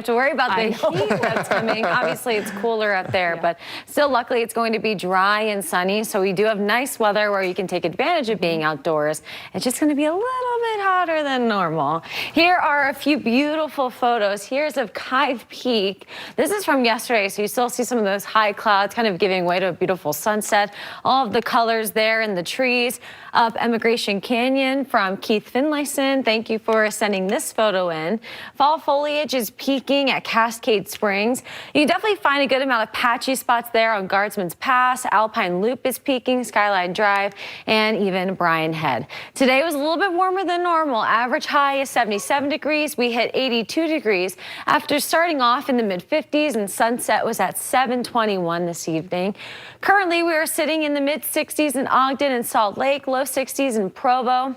To worry about the heat that's coming. Obviously, it's cooler up there, but still, luckily, it's going to be dry and sunny. So we do have nice weather where you can take advantage of being outdoors. It's just going to be a little bit hotter than normal. Here are a few beautiful photos. Here's of Kive Peak. This is from yesterday, so you still see some of those high clouds kind of giving way to a beautiful sunset. All of the colors there in the trees. Up Emigration Canyon from Keith Finlayson. Thank you for sending this photo in. Fall foliage is peaking at Cascade Springs. You can definitely find a good amount of patchy spots there on Guardsman's Pass. Alpine Loop is peaking, Skyline Drive, and even Bryan Head. Today was a little bit warmer than normal. Average high is 77 degrees. We hit 82 degrees after starting off in the mid-50s, and sunset was at 7:21 this evening. Currently, we are sitting in the mid-60s in Ogden and Salt Lake, low 60s in Provo.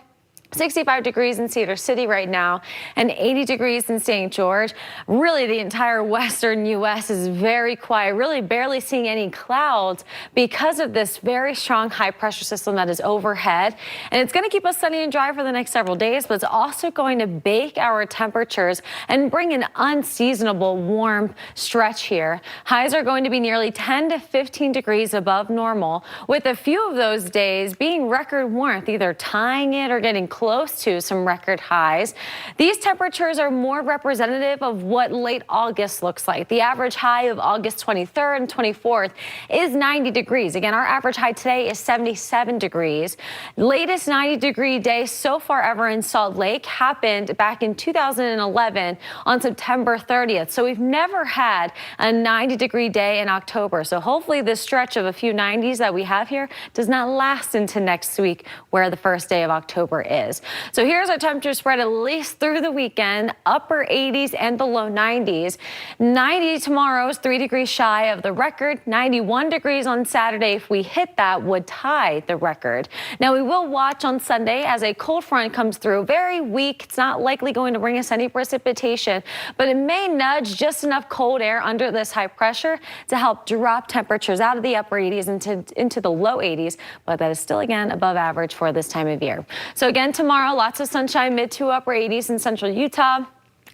65 degrees in Cedar City right now and 80 degrees in St. George. Really, the entire western U.S. is very quiet, really barely seeing any clouds because of this very strong high pressure system that is overhead. And it's going to keep us sunny and dry for the next several days, but it's also going to bake our temperatures and bring an unseasonable warm stretch here. Highs are going to be nearly 10 to 15 degrees above normal, with a few of those days being record warmth, either tying it or getting close to some record highs. These temperatures are more representative of what late August looks like. The average high of August 23rd and 24th is 90 degrees. Again, our average high today is 77 degrees. Latest 90-degree day so far ever in Salt Lake happened back in 2011 on September 30th. So we've never had a 90-degree day in October. So hopefully this stretch of a few 90s that we have here does not last into next week, where the first day of October is. So here's our temperature spread at least through the weekend, upper 80s and the low 90s. 90 tomorrow is 3 degrees shy of the record. 91 degrees on Saturday. If we hit that, would tie the record. Now, we will watch on Sunday as a cold front comes through. Very weak. It's not likely going to bring us any precipitation, but it may nudge just enough cold air under this high pressure to help drop temperatures out of the upper 80s into the low 80s, but that is still, again, above average for this time of year. So again, tomorrow, lots of sunshine, mid to upper 80s in central Utah.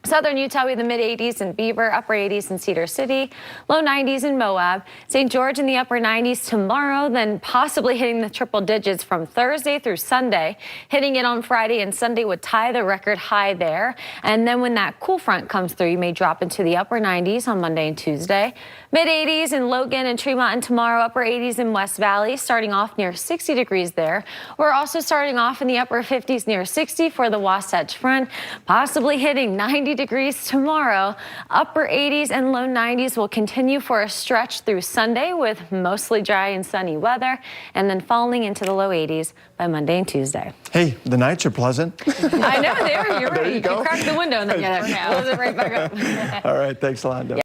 Southern Utah, we have the mid-80s in Beaver, upper 80s in Cedar City, low 90s in Moab. St. George in the upper 90s tomorrow, then possibly hitting the triple digits from Thursday through Sunday. Hitting it on Friday and Sunday would tie the record high there. And then when that cool front comes through, you may drop into the upper 90s on Monday and Tuesday. Mid-80s in Logan and Tremont, and tomorrow upper 80s in West Valley, starting off near 60 degrees there. We're also starting off in the upper 50s near 60 for the Wasatch Front, possibly hitting 90 degrees tomorrow. Upper 80s and low 90s will continue for a stretch through Sunday with mostly dry and sunny weather, and then falling into the low 80s by Monday and Tuesday. Hey, the nights are pleasant. I know they are. You're right. You can crack the window and then close it right back up. All right. Thanks a lot, Deb.